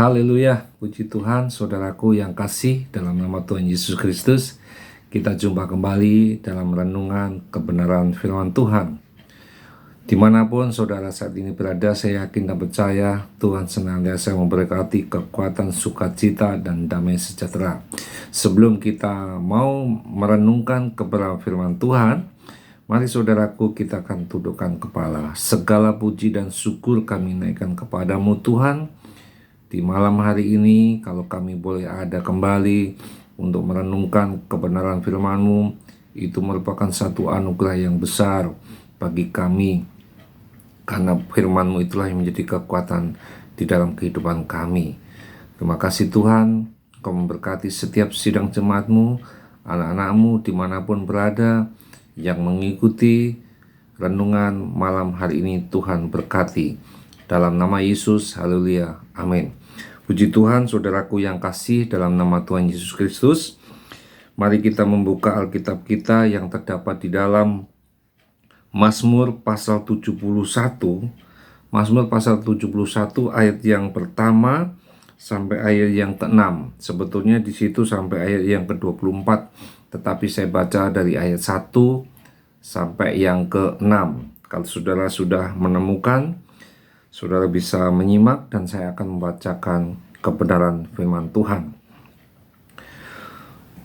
Haleluya, puji Tuhan, saudaraku yang kasih dalam nama Tuhan Yesus Kristus. Kita jumpa kembali dalam renungan kebenaran firman Tuhan. Dimanapun saudara saat ini berada, saya yakin dan percaya Tuhan senantiasa memberkati kekuatan, sukacita, dan damai sejahtera. Sebelum kita mau merenungkan kebenaran firman Tuhan, mari saudaraku kita akan tundukkan kepala. Segala puji dan syukur kami naikkan kepadamu Tuhan. Di malam hari ini, kalau kami boleh ada kembali untuk merenungkan kebenaran firman-Mu, itu merupakan satu anugerah yang besar bagi kami. Karena firman-Mu itulah yang menjadi kekuatan di dalam kehidupan kami. Terima kasih Tuhan, Kau memberkati setiap sidang jemaat-Mu, anak-anak-Mu dimanapun berada, yang mengikuti renungan malam hari ini. Tuhan berkati. Dalam nama Yesus, haleluya, amin. Puji Tuhan, saudaraku yang kasih dalam nama Tuhan Yesus Kristus. Mari kita membuka Alkitab kita yang terdapat di dalam Mazmur pasal 71. Mazmur pasal 71 ayat yang pertama sampai ayat yang ke-6. Sebetulnya di situ sampai ayat yang ke-24, tetapi saya baca dari ayat 1 sampai yang ke-6. Kalau saudara sudah menemukan, saudara bisa menyimak dan saya akan membacakan kebenaran firman Tuhan.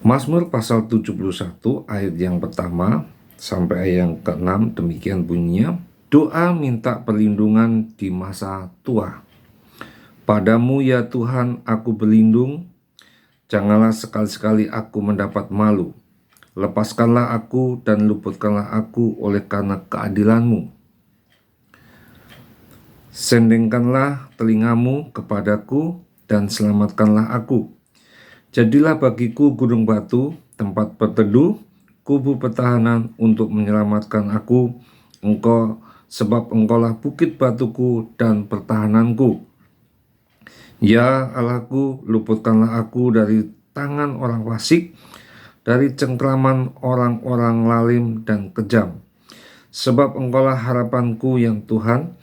Mazmur pasal 71 ayat yang pertama sampai ayat yang ke-6 demikian bunyinya. Doa minta perlindungan di masa tua. Padamu ya Tuhan aku berlindung, janganlah sekali-sekali aku mendapat malu. Lepaskanlah aku dan luputkanlah aku oleh karena keadilan-Mu. Sendengkanlah telingamu kepadaku dan selamatkanlah aku. Jadilah bagiku gunung batu, tempat berteduh, kubu pertahanan untuk menyelamatkan aku. Sebab Engkaulah bukit batuku dan pertahananku. Ya Allahku, luputkanlah aku dari tangan orang fasik, dari cengkraman orang-orang lalim dan kejam. Sebab Engkaulah harapanku yang Tuhan,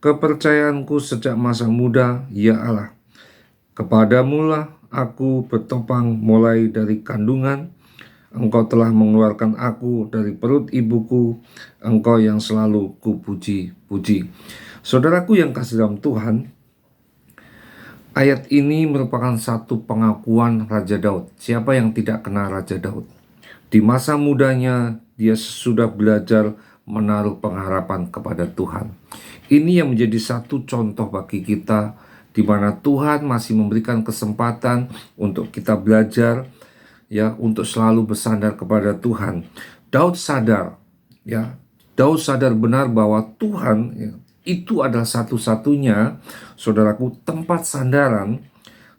kepercayaanku sejak masa muda, ya Allah. Kepadamulah aku bertopang mulai dari kandungan. Engkau telah mengeluarkan aku dari perut ibuku. Engkau yang selalu kupuji-puji. Saudaraku yang kasih dalam Tuhan, ayat ini merupakan satu pengakuan Raja Daud. Siapa yang tidak kenal Raja Daud? Di masa mudanya, dia sudah belajar menaruh pengharapan kepada Tuhan. Ini yang menjadi satu contoh bagi kita, di mana Tuhan masih memberikan kesempatan untuk kita belajar, ya, untuk selalu bersandar kepada Tuhan. Daud sadar benar bahwa Tuhan, ya, itu adalah satu-satunya, saudaraku, tempat sandaran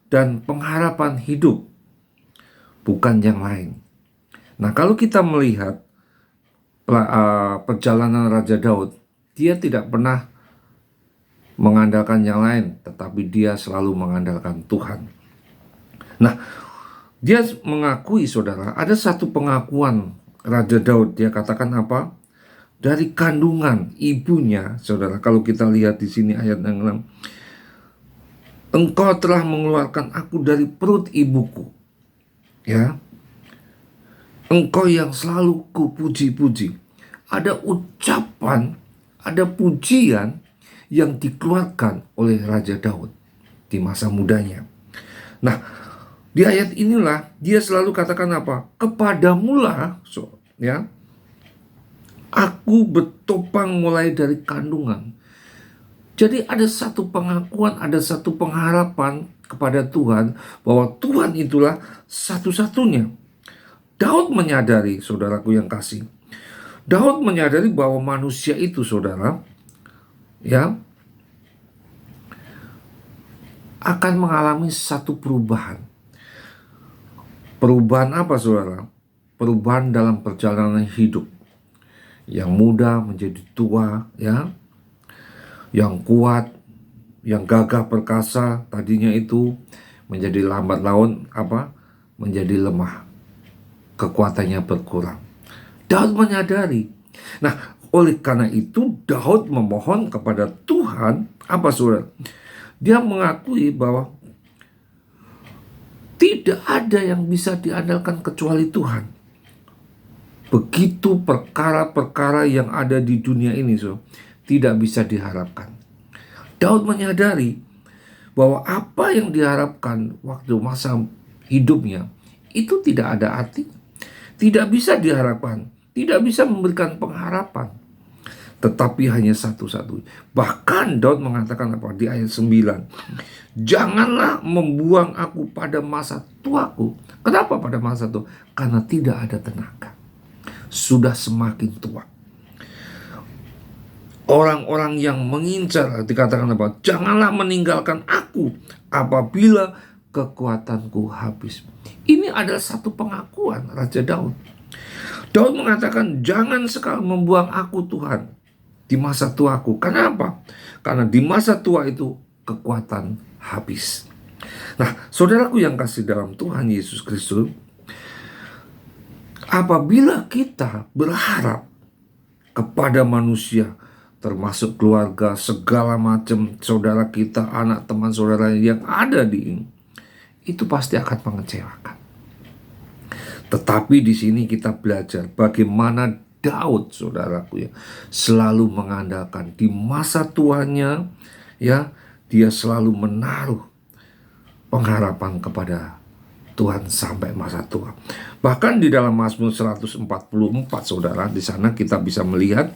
dan pengharapan hidup, bukan yang lain. Nah, kalau kita melihat perjalanan Raja Daud, dia tidak pernah mengandalkan yang lain, tetapi dia selalu mengandalkan Tuhan. Nah, dia mengakui, saudara, ada satu pengakuan Raja Daud. Dia katakan apa? Dari kandungan ibunya, saudara. Kalau kita lihat di sini ayat yang 6, Engkau telah mengeluarkan aku dari perut ibuku. Ya, Engkau yang selalu kupuji-puji. Ada ucapan, ada pujian yang dikeluarkan oleh Raja Daud di masa mudanya. Nah, di ayat inilah dia selalu katakan apa? Kepadamulah, ya, aku bertopang mulai dari kandungan. Jadi ada satu pengakuan, ada satu pengharapan kepada Tuhan bahwa Tuhan itulah satu-satunya. Daud menyadari, saudaraku yang kasih, Daud menyadari bahwa manusia itu, saudara, ya, akan mengalami satu perubahan. Perubahan apa, saudara? Perubahan dalam perjalanan hidup. Yang muda menjadi tua, ya. Yang kuat, yang gagah perkasa tadinya itu menjadi lambat laun menjadi lemah. Kekuatannya berkurang. Daud menyadari. Nah, oleh karena itu Daud memohon kepada Tuhan, apa, saudara? Dia mengakui bahwa Tidak ada yang bisa diandalkan kecuali Tuhan. Begitu perkara-perkara yang ada di dunia ini, so, tidak bisa diharapkan. Daud menyadari bahwa apa yang diharapkan waktu masa hidupnya itu tidak ada arti, tidak bisa diharapkan, tidak bisa memberikan pengharapan, tetapi hanya satu-satu. Bahkan Daud mengatakan apa di ayat 9, janganlah membuang aku pada masa tuaku. Kenapa pada masa tua? Karena tidak ada tenaga, sudah semakin tua. Orang-orang yang mengincar, dikatakan apa? Janganlah meninggalkan aku apabila kekuatanku habis. Ini adalah satu pengakuan Raja Daud. Daud mengatakan, jangan sekali membuang aku Tuhan di masa tuaku. Kenapa? Karena di masa tua itu kekuatan habis. Nah, saudaraku yang kasih dalam Tuhan Yesus Kristus, apabila kita berharap kepada manusia, termasuk keluarga, segala macam saudara kita, anak teman saudara yang ada di ini, itu pasti akan mengecewakan. Tetapi di sini kita belajar bagaimana Daud, saudaraku ya, selalu mengandalkan di masa tuanya, ya, dia selalu menaruh pengharapan kepada Tuhan sampai masa tua. Bahkan di dalam Mazmur 144, saudara, di sana kita bisa melihat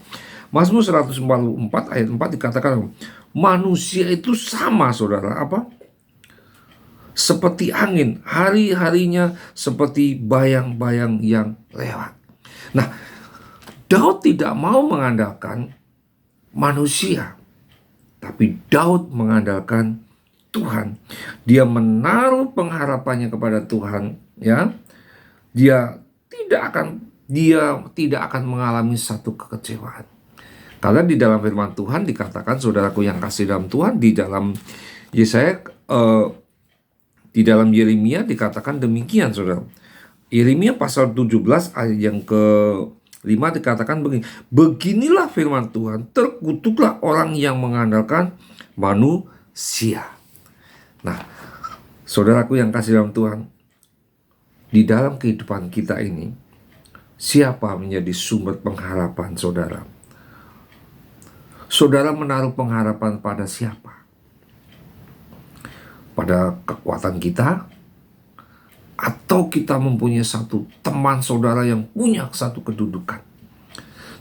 Mazmur 144 ayat 4 dikatakan manusia itu sama, saudara, apa? Seperti angin, hari-harinya seperti bayang-bayang yang lewat. Nah, Daud tidak mau mengandalkan manusia, tapi Daud mengandalkan Tuhan. Dia menaruh pengharapannya kepada Tuhan, ya. Dia tidak akan mengalami satu kekecewaan. Karena di dalam firman Tuhan dikatakan, saudaraku yang kasih dalam Tuhan, di dalam Yesaya, di dalam Yeremia dikatakan demikian, saudara. Yeremia pasal 17 ayat yang ke-5 dikatakan begini, beginilah firman Tuhan, terkutuklah orang yang mengandalkan manusia. Nah, saudaraku yang kasih dalam Tuhan, di dalam kehidupan kita ini, siapa menjadi sumber pengharapan saudara? Saudara menaruh pengharapan pada siapa? Pada kekuatan kita? Atau kita mempunyai satu teman saudara yang punya satu kedudukan?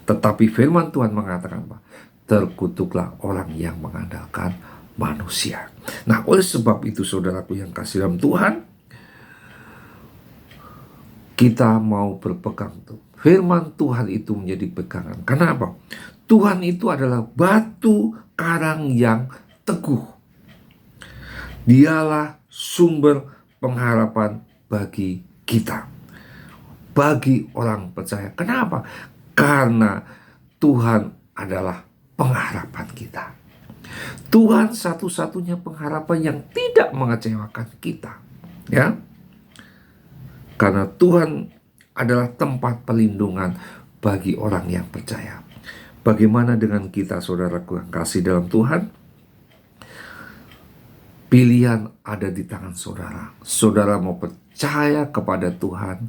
Tetapi firman Tuhan mengatakan apa? Terkutuklah orang yang mengandalkan manusia. Nah, oleh sebab itu saudaraku yang kasih dalam Tuhan, kita mau berpegang tuh. Firman Tuhan itu menjadi pegangan. Karena apa? Tuhan itu adalah batu karang yang teguh. Dialah sumber pengharapan bagi kita, bagi orang percaya. Kenapa? Karena Tuhan adalah pengharapan kita. Tuhan satu-satunya pengharapan yang tidak mengecewakan kita, ya. Karena Tuhan adalah tempat perlindungan bagi orang yang percaya. Bagaimana dengan kita, saudaraku yang kasih dalam Tuhan? Pilihan ada di tangan saudara. Saudara mau percaya kepada Tuhan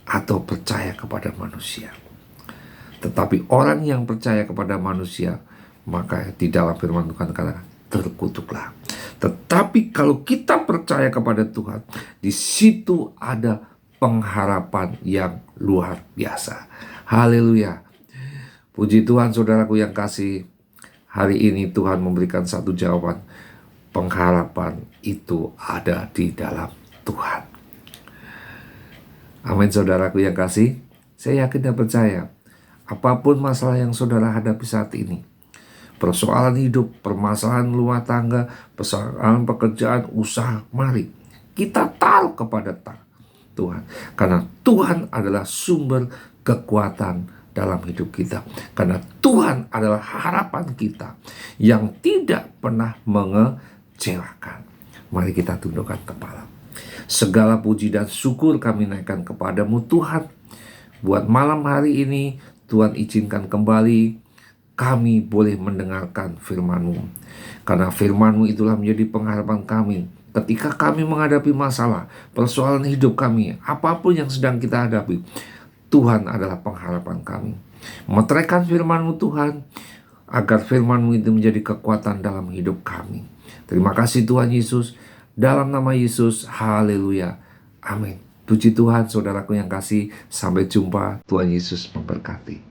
atau percaya kepada manusia. Tetapi orang yang percaya kepada manusia, maka di dalam firman Tuhan katakan, terkutuklah. Tetapi kalau kita percaya kepada Tuhan, di situ ada pengharapan yang luar biasa. Haleluya. Puji Tuhan, saudaraku yang kasih. Hari ini Tuhan memberikan satu jawaban. Pengharapan itu ada di dalam Tuhan. Amin, saudaraku yang kasih. Saya yakin dan percaya, apapun masalah yang saudara hadapi saat ini, persoalan hidup, permasalahan rumah tangga, persoalan pekerjaan, usaha, mari kita taruh kepada Tuhan. Karena Tuhan adalah sumber kekuatan dalam hidup kita. Karena Tuhan adalah harapan kita yang tidak pernah mengecewakan. Mari kita tundukkan kepala. Segala puji dan syukur kami naikkan kepadamu Tuhan. Buat malam hari ini, Tuhan izinkan kembali kami boleh mendengarkan firman-Mu. Karena firman-Mu itulah menjadi pengharapan kami ketika kami menghadapi masalah, persoalan hidup kami, apapun yang sedang kita hadapi, Tuhan adalah pengharapan kami. Meteraikan firman-Mu Tuhan, agar firman-Mu itu menjadi kekuatan dalam hidup kami. Terima kasih Tuhan Yesus, dalam nama Yesus, haleluya, amin. Puji Tuhan, saudaraku yang kasih, sampai jumpa, Tuhan Yesus memberkati.